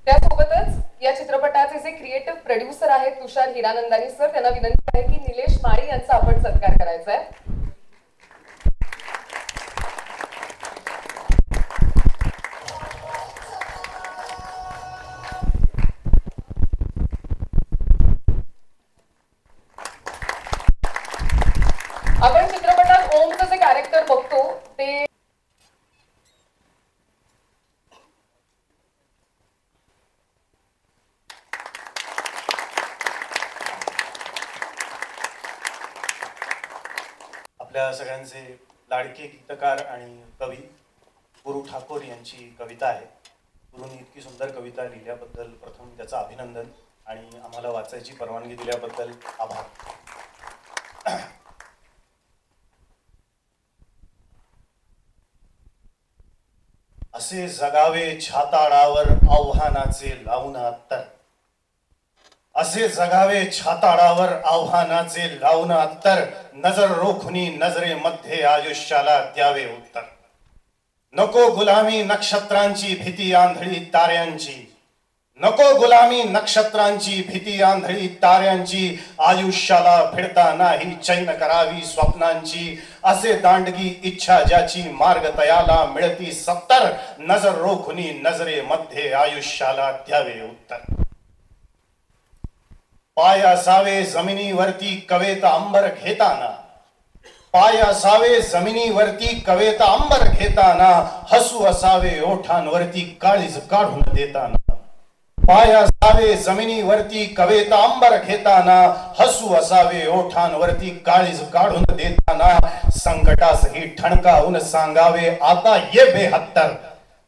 त्यासोबतच या चित्रपटाचे जे क्रिएटिव्ह प्रोड्युसर आहेत तुषार हिरानंदानी सर, त्यांना विनंती आहे की निलेश माळी यांचा आपण सत्कार करायचा आहे. आपण चित्रपटात ओमचं जे कॅरेक्टर बघतो ते आपल्या सगळ्यांचे लाडके गीतकार आणि कवी गुरु ठाकूर यांची कविता आहे. गुरुनी इतकी सुंदर कविता लिहिल्याबद्दल प्रथम त्याचं अभिनंदन आणि आम्हाला वाचायची परवानगी दिल्याबद्दल आभार. असे जगावे छाताडावर आव्हानाचे लावून अत्तर, असे जगावे छाताडावर आव्हानाचे लावून अत्तर, नजर रोखुनी नजरेमध्ये आयुष्याला द्यावे उत्तर. नको गुलामी नक्षत्रांची भीती आंधळी ताऱ्यांची, नको गुलामी नक्षत्रांची भीती आंधळी ताऱ्यांची, आयुष्याला भिडता नाही चैन करावी स्वप्नांची. असे दांडगी इच्छा ज्याची मार्ग तयाला मिळती सत्तर, नजर रोखुनी नजरेमध्ये आयुष्याला द्यावे उत्तर. पाय असावे जमिनीवरती कवेत अंबर घेताना, पाय असावे जमिनीवरती कवेत अंबर घेताना, हसू असावे ओठांवरती काळीज काढून देताना. पाय असावे जमिनीवरती कवेत अंबर घेताना, हसू असावे ओठांवरती काळीज काढून देताना. संकटासही ठणकावून सांगावे आता ये बेहत्तर,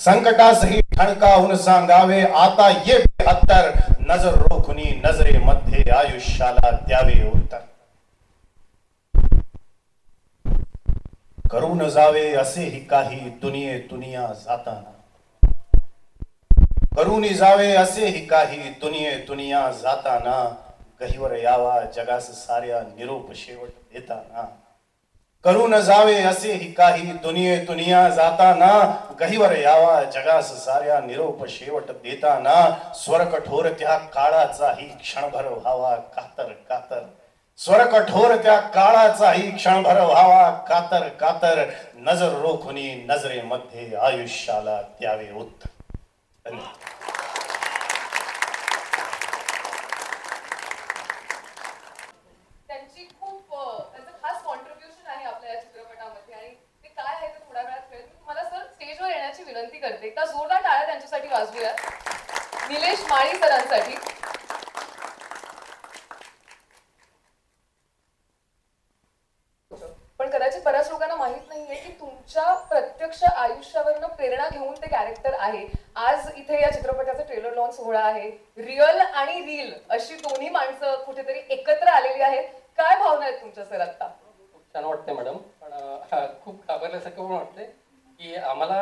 संकटासही ठणकावून सांगावे आता ये बेहत्तर, नजर रोखुनी नजरेमध्ये आयुष्याला द्यावे उत्तर. करून जावे असेही काही दुनिया जाताना, करून जावे असेही काही दुनिया जाताना, गहिवर यावा जगास साऱ्या निरोप शेवट देताना. करून जावे असेही काही दुनिया जाताना, गहिवर यावा जगास साऱ्या निरोप शेवट देताना. स्वर कठोर त्या काळाचाही क्षणभर व्हावा कातर कातर, स्वर कठोर त्या काळाचाही क्षणभर व्हावा कातर कातर, नजर रोखुनी नजरेमध्ये आयुष्याला द्यावे उत्तर. त्यांची खूप त्यांचं खास कॉन्ट्रीब्युशन आहे आपल्या या चित्रपटामध्ये आणि ते काय आहे ते थोड्या वेळात कळेल. मी तुम्हाला सर स्टेजवर येण्याची विनंती करते. एकदा जोरदार टाळ्या त्यांच्यासाठी वाजवूया, निलेश माळी सरांसाठी. पण कदाचित बऱ्याच लोकांना माहित नाहीये की तुमच्या प्रत्यक्ष आयुष्यावरनं प्रेरणा घेऊन ते कॅरेक्टर आहे. आज इथे या चित्रपटाचा ट्रेलर लॉन्च सोहळा आहे. रिअल आणि रील अशी दोन्ही माणसं कुठेतरी एकत्र आलेली आहेत. काय भावना आहेत तुमच्या सर आता? खूप छान वाटते मॅडम, पण खूप घाबरल्यासारखं पण वाटते की आम्हाला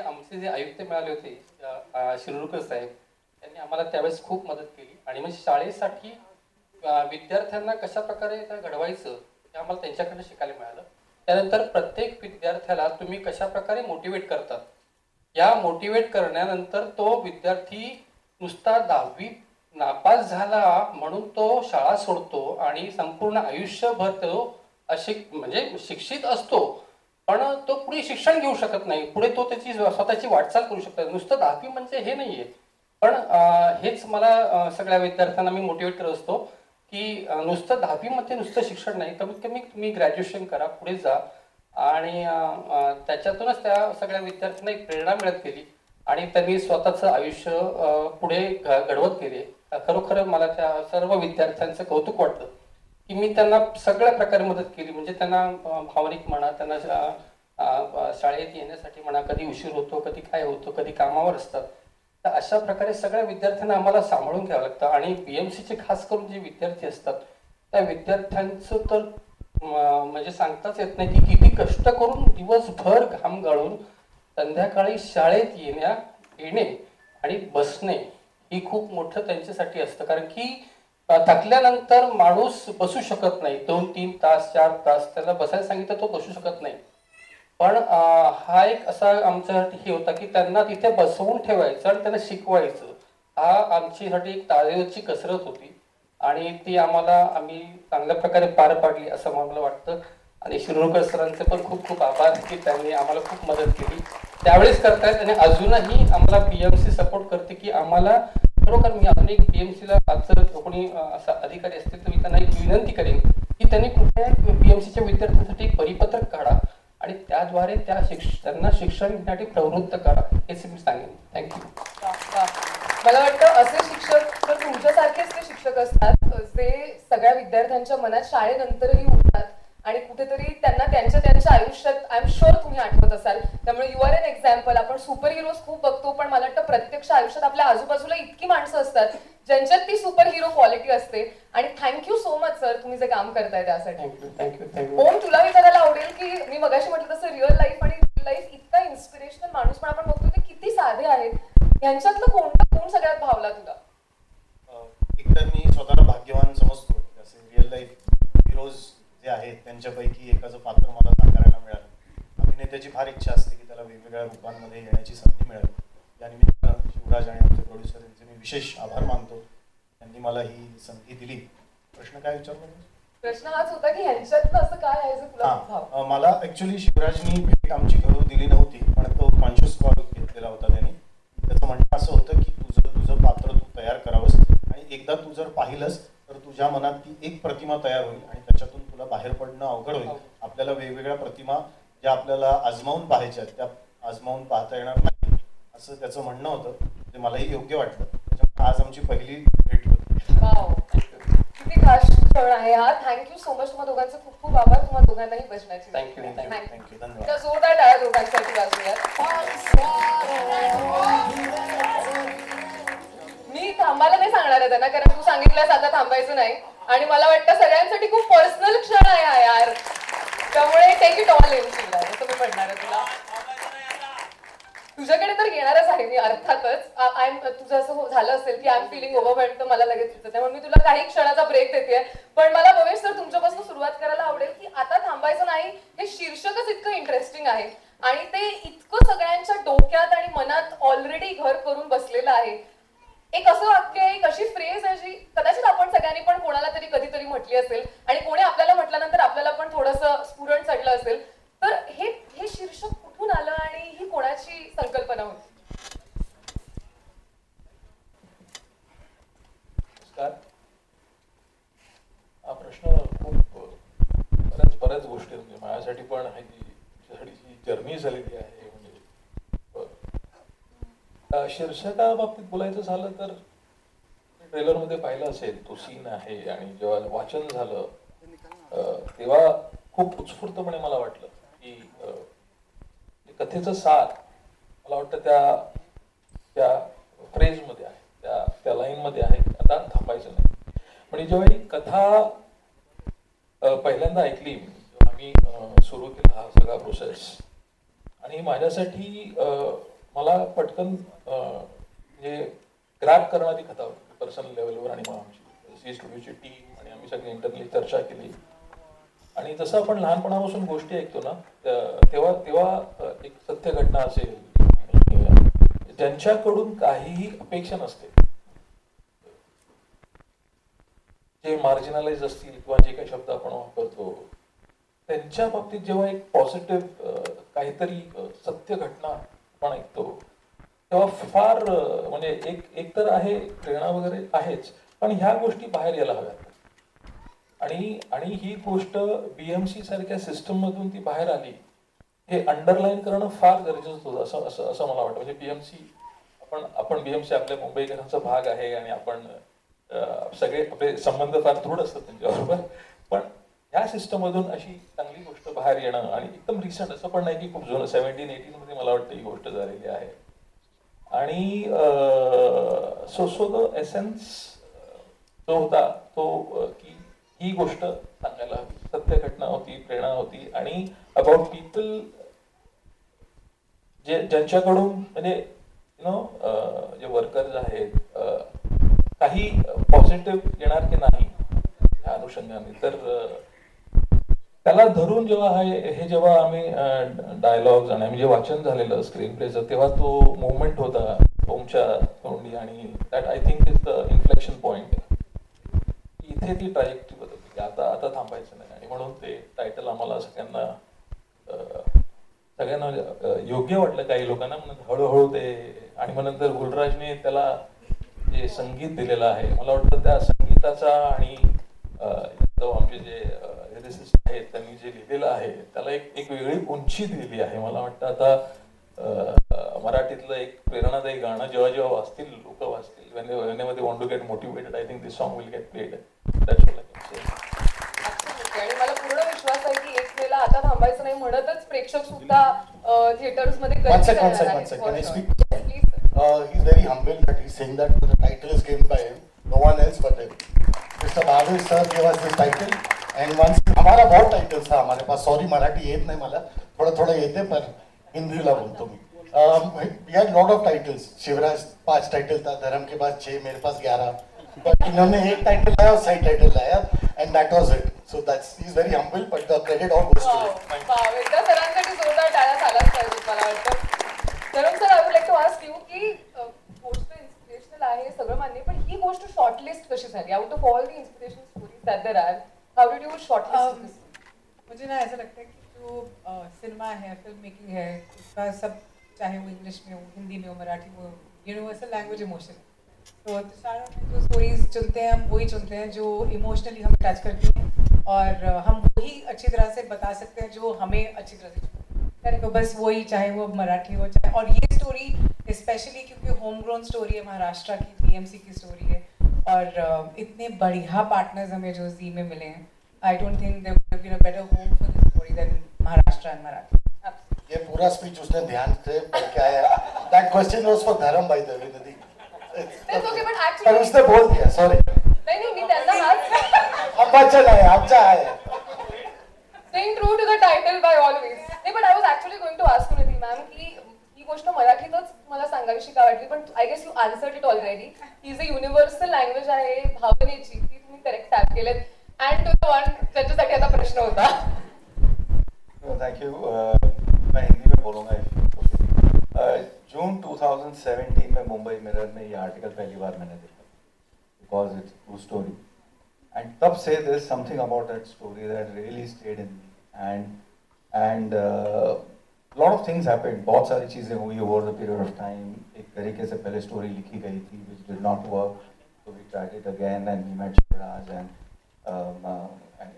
आमचे जे आयुक्त मिळाले होते शिरुरकर साहेब, त्यांनी आम्हाला त्यावेळेस खूप मदत केली आणि मग शाळेसाठी विद्यार्थ्यांना कशा प्रकारे घडवायचं हे आम्हाला त्यांच्याकडनं शिकायला मिळालं. त्यानंतर प्रत्येक विद्यार्थ्याला तुम्ही कशा प्रकारे मोटिवेट करतात, या मोटिवेट करण्यानंतर तो विद्यार्थी नुसता 10वी नापास झाला म्हणून तो शाळा सोडतो आणि संपूर्ण आयुष्यभर तो म्हणजे शिक्षित असतो, पण तो पुढे शिक्षण घेऊ शकत नाही, पुढे तो त्याची स्वतःची वाटचाल करू शकतो. नुसतं 10वी म्हणजे हे नाहीये. पण हेच मला सगळ्या विद्यार्थ्यांना मी मोटिवेट करत असतो की नुसतं 10वी मध्ये नुसतं शिक्षण नाही, कमीत कमी तुम्ही ग्रॅज्युएशन करा, पुढे जा. आणि त्याच्यातूनच त्या सगळ्या विद्यार्थ्यांना एक प्रेरणा मिळत गेली आणि त्यांनी स्वतःचं आयुष्य पुढे घडवत गेले. खरोखर मला त्या सर्व विद्यार्थ्यांचं कौतुक वाटतं की मी त्यांना सगळ्या प्रकारे मदत केली. म्हणजे त्यांना भावनिक म्हणा, त्यांना शाळेत येण्यासाठी म्हणा, कधी उशीर होतो, कधी काय होतं, कधी कामावर असतात. तर अशा प्रकारे सगळ्या विद्यार्थ्यांना आम्हाला सांभाळून घ्यावं लागतं. आणि BMCचे खास करून जे विद्यार्थी असतात त्या विद्यार्थ्यांचं तर म्हणजे सांगताच येत नाही की किती कष्ट करून दिवसभर घाम गाळून संध्याकाळी शाळेत येणे आणि बसणे ही खूप मोठं त्यांच्यासाठी असतं. कारण की थकल्यानंतर माणूस बसू शकत नाही 2-3 तास 4 तास, त्याला बसायला सांगितलं तो बसू शकत नाही. पण हा एक असा आमच्यासाठी हे होता की त्यांना तिथे बसवून ठेवायचं आणि त्यांना शिकवायचं. हा आमच्यासाठी एक तारेवरची कसरत होती आणि ती आम्ही चांगल्या प्रकारे पार पाडली असं मला वाटतं. आणि शिरोडकर सरांचे पण खूप खूप आभार की त्यांनी आम्हाला खूप मदत केली त्यावेळेस करतायत आणि अजूनही आम्हाला बीएमसी सपोर्ट करते की आम्हाला खरोखर मी अजून एक बीएमसीला जर कोणी असा अधिकारी असतील तर मी त्यांना एक विनंती करेन की त्यांनी कुठल्या बीएमसीच्या विद्यार्थ्यांसाठी एक परिपत्रक काढा आणि त्याद्वारे त्यांना शिक्षण घेण्यासाठी प्रवृत्त करा हेच मी सांगेन. थँक्यू. मला वाटतं असे शिक्षक तर तुमच्यासारखेच ते शिक्षक असतात जे सगळ्या विद्यार्थ्यांच्या मनात शाळेनंतरही उरतात आणि कुठेतरी त्यांना त्यांच्या आयुष्यात आय एम शुअर तुम्ही आठवत असाल. त्यामुळे यू आर एन एक्झाम्पल. आपण सुपर हिरोज खूप बघतो पण मला वाटतं प्रत्यक्ष आयुष्यात आपल्या आजूबाजूला इतकी माणसं असतात ज्यांच्यात ती सुपर हिरो क्वालिटी असते. आणि थँक्यू सो मच सर तुम्ही जे काम करताय त्यासाठी. थँक्यू. ओम तुला विचारायला आवडेल की मी मगाशी म्हटलं तसं रिअल लाईफ आणि रिअल लाईफ इतका इन्स्पिरेशनल माणूस पण आपण बघतो ते किती साधे आहेत. यांच्यातलं कोणता गुण सगळ्यात भावला तुला? एकतर मी स्वतःला भाग्यवान समजतो की असे रिअल लाईफ हिरोज जे आहेत त्यांच्यापैकी एकाचं पात्र मला साकारायला मिळालं. अभिनेत्याची फार इच्छा असते की त्याला वेगवेगळ्या रूपांमध्ये येण्याची संधी मिळाली. त्यानिमित्तानं शिवराज आणि आमचे प्रोड्युसर यांचे मी विशेष आभार मानतो. त्यांनी मला ही संधी दिली. प्रश्न काय विचारला? प्रश्न हाच होता की ह्यांच्यातलं असं काय आहे जे तुला भाव? मला ऍक्च्युली शिवराजनी भेट आमची घडू दिली नव्हती पण तो कॉन्शियस कॉल घेतलेला होता त्याने. त्याचं म्हणणं असं होतं की तुझं पात्र तू तयार करावंस आणि एकदा तू जर पाहिलंस तर तुझ्या मनात ती एक प्रतिमा तयार होईल आणि त्याच्यातून तुला बाहेर पडणं अवघड होईल. आपल्याला वेगवेगळ्या प्रतिमा ज्या आपल्याला आजमावून पाहायच्या त्या आजमावून पाहता येणार नाही असं त्याचं म्हणणं होतं. ते मलाही योग्य वाटलं. त्याच्यामुळे आज आमची पहिली भेट होती. किती खास क्षण आहे हा. Thank you so much. तुम्हा दोघांचे खूप खूप आभार. तुम्हा दोघांनाही बसण्याची. थँक्यू. धन्यवाद. जोरदार टाळ्या दोघांसाठी वाजूयात. मी थांबायला नाही सांगणार आहे त्यांना कारण तू सांगितलंस आता थांबायचं नाही आणि मला वाटतं सगळ्यांसाठी खूप पर्सनल क्षण आहे हा यार. त्यामुळे take it all in Shivraj असं मी म्हणणार आहे तुला. तुझ्याकडे तर येणारच आहे मी अर्थातच. तुझं असं झालं असेल की आय एम फिलिंग ओव्हरवेल्ड तर मला लगेच सुचत. त्यामुळे मी तुला काही क्षणाचा ब्रेक देते. पण मला भवेश सर तुमच्यापासून सुरुवात करायला आवडेल की आता थांबायचं नाही हे शीर्षकच इतकं इंटरेस्टिंग आहे आणि ते इतकं सगळ्यांच्या डोक्यात आणि मनात ऑलरेडी घर करून बसलेलं आहे. एक असं वाक्य एक अशी फ्रेज आहे जी कदाचित आपण सगळ्यांनी पण कोणाला तरी कधीतरी म्हटली असेल आणि कोणी आपल्याला म्हटल्यानंतर आपल्याला पण थोडंसं स्फुरण चढलं असेल. तर हे शीर्षक कुठून आलं आणि ही कोणाची संकल्पना होती? हा प्रश्न खूप बऱ्याच गोष्टी म्हणजे माझ्यासाठी पण आहे की तुझ्यासाठी जी जर्नी झालेली आहे. म्हणजे शीर्षकाबाबतीत बोलायचं झालं तर ट्रेलरमध्ये पाहिलं असेल तो सीन आहे आणि जेव्हा वाचन झालं तेव्हा खूप उत्स्फूर्तपणे मला वाटलं की कथेचं सार मला वाटतं त्या फ्रेजमध्ये आहे त्या लाईनमध्ये आहे. आता थांबायचं नाही. म्हणजे जेव्हा ही कथा पहिल्यांदा ऐकली आम्ही सुरू केला हा सगळा प्रोसेस आणि माझ्यासाठी मला पटकन म्हणजे ग्रॅब करणारी कथा होती पर्सनल लेवलवर. आणि मग आमची सी स्टुडिओची टीम आणि आम्ही सगळी इंटरनली चर्चा केली आणि जसं आपण लहानपणापासून गोष्टी ऐकतो ना तेव्हा एक सत्य घटना असेल ज्यांच्याकडून काहीही अपेक्षा नसते जे मार्जिनलाइज असतील किंवा जे काही शब्द आपण वापरतो त्यांच्या बाबतीत जेव्हा एक पॉझिटिव्ह काहीतरी सत्य घटना आपण ऐकतो तेव्हा फार म्हणजे एक तर आहे प्रेरणा वगैरे आहेच पण ह्या गोष्टी बाहेर यायला हव्यात. आणि ही गोष्ट बीएमसी सारख्या सिस्टम मधून ती बाहेर आली हे अंडरलाईन करणं फार गरजेचं होतं असं मला वाटतं. म्हणजे बीएमसी आपण बीएमसी आपल्या मुंबईकरांचा भाग आहे आणि आपण सगळे आपले संबंध फार दृढ असतात त्यांच्याबरोबर. पण ह्या सिस्टम मधून अशी चांगली गोष्ट बाहेर येणं आणि एकदम रिसेंट असं पण नाही की खूप जुनं 17-18 मध्ये मला वाटतं ही गोष्ट झालेली आहे. आणि सो द एसेन्स जो होता तो की ही गोष्ट सांगायला हवी. सत्य घटना होती, प्रेरणा होती आणि अबाउट पीपल ज्यांच्याकडून म्हणजे जे वर्कर्स आहेत काही पॉझिटिव्ह येणार की नाही या अनुषंगाने. तर त्याला धरून जेव्हा आम्ही डायलॉग्स आणि आम्ही जे वाचन झालेलं स्क्रीन प्लेचं तेव्हा तो मुवमेंट होता. तुमच्या तोंडी, आणि that I think is the inflection point. इथे ती ट्रॅजेक्टरी बदलली, आता आता थांबायचं नाही, आणि म्हणून ते टायटल आम्हाला सगळ्यांना योग्य वाटलं. काही लोकांना म्हणून हळूहळू ते, आणि मग नंतर गुलराजने त्याला जे संगीत दिलेलं आहे, मला वाटतं त्या संगीताचा आणि आमचे जे लिरिसिस्ट आहेत त्यांनी जे लिहिलेलं आहे त्याला एक वेगळी उंची दिलेली आहे. मला वाटतं आता मराठीतलं एक प्रेरणादायी गाणं जेव्हा जेव्हा वाचतील, लोक वाचतील, when they want to get motivated, I think this song will get played. That's all I can say. आणि मला पूर्ण विश्वास आहे की एक वेळेला आता थांबायचं नाही म्हणतच प्रेक्षक सुद्धा थिएटर्स मध्ये One sec. Can I speak? He's very humble that he's saying that the title is given by him, no one else but him. Mr. Bhavesh sir gave us this title, and once हमारा बहुत titles था हमारे pass. Sorry Marathi येत नाही मला, थोडं थोडं येते पण हिंदीला बोलतो मी. We had lot of titles. Shivraj 5 title था, धर्म के पास 6, मेरे पास 11. But इन्होंने एक टाइटल लाया और सही टाइटल लाया, and that was it. So he's very humble, but the credit all goes to him. एकदा सरांसाठी जोरदार टाळ्या झालाच पाहिजे मला वाटतं. Dharma sir, I would like to ask you की गोष्ट इन्स्पिरेशनल आहे सगळं मान्य, पण ही गोष्ट शॉर्टलिस्ट कशी झाली? Out of all the inspirational stories that there are, how did you shortlist this? मुझे ना ऐसा लगता है कि जो सिनेमा है, फिल्म मेकिंग है, उसका सब, चाहे वो इंग्लिश में हो, हिंदी में हो, मराठी में हो, यूनिवर्सल लैंग्वेज इमोशन है. तो तुषार में जो स्टोरीज चुनते हैं हम वही चुनते हैं जो इमोशनली हमें टच करती हैं, और हम वही अच्छी तरह से बता सकते हैं जो हमें अच्छी तरह से. तो बस वही, चाहे वो मराठी हो चाहे, और ये स्टोरी स्पेशली क्योंकि होम ग्रोन स्टोरी है, महाराष्ट्र की बीएमसी की स्टोरी है, और इतने बढ़िया पार्टनर्स हमें जो जी में मिले हैं. I don't think there would have been a better home for this story than Maharashtra and Marathi. ये पूरा स्पीच उसने ध्यान से पढ़ के आया. That question was for धर्म by the way, Nidhi. That's okay, but actually पर उसने बोल दिया, सॉरी. नहीं मी त्यांना हाच आमचा नाही, आमचा आहे. Staying true to the title by always. नाही, but I was actually going to ask you, Nidhi ma'am, की ही गोष्ट मराठीतच मला सांगावीशी का वाटली, पण I guess you answered it already. ही जी युनिव्हर्सल लँग्वेज आहे भावनेची, ती तुम्ही करेक्ट टॅप केलेत. अँड टू द वन ज्याच्यासाठी आता प्रश्न होता. Thank you. मैं हिंदी में बोलूँगा. जून 2017 में मुंबई मिरर में ये आर्टिकल पहली बार मैंने देखा, because it's true story, and तब से there is something about that story that really stayed in me, and lot of things happened. बहुत सारी चीज़ें हुई over the period of time. एक तरीके से पहले स्टोरी लिखी गई थी which did not work, so we tried it again, and we met Shivraj and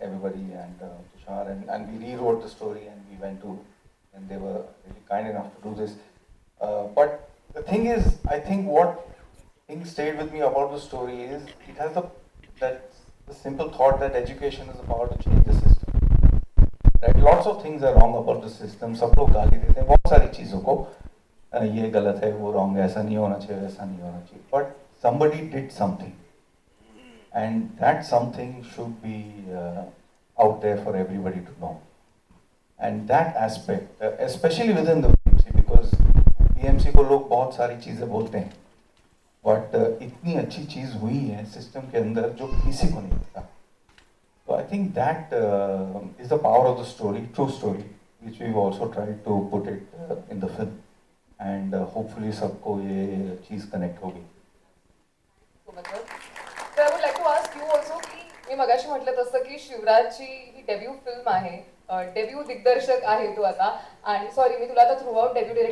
everybody, and Tushar, and we rewrote the story, and we went to, and they were really kind enough to do this. But the thing is, I think what thing stayed with me about the story is it has the simple thought that education is about to change the system. Right? Lots of things are wrong about the system. सब लोग गाली देते हैं बहुत सारी चीज़ों को, ये गलत है, वो wrong है, ऐसा नहीं होना चाहिए, वैसा नहीं होना चाहिए. But somebody did something, and that something should be out there for everybody to know. And that aspect, especially within the BMC, because BMC को लोग बहुत सारी चीज़ें बोलते हैं, बट इतनी अच्छी चीज़ हुई है सिस्टम के अंदर जो किसी को नहीं पता. So I think that is the power of the story, true story, which we've also tried to put it in the film, and hopefully सबको ये चीज़ कनेक्ट होगी. So I would like to ask you also की मी मगाशी म्हटलं तसं की शिवराजची ही debut film आहे, debut दिग्दर्शक आहे तू आता, आणि सॉरी मी तुला आता थ्रू आउट डेब्यू डिरेक्टर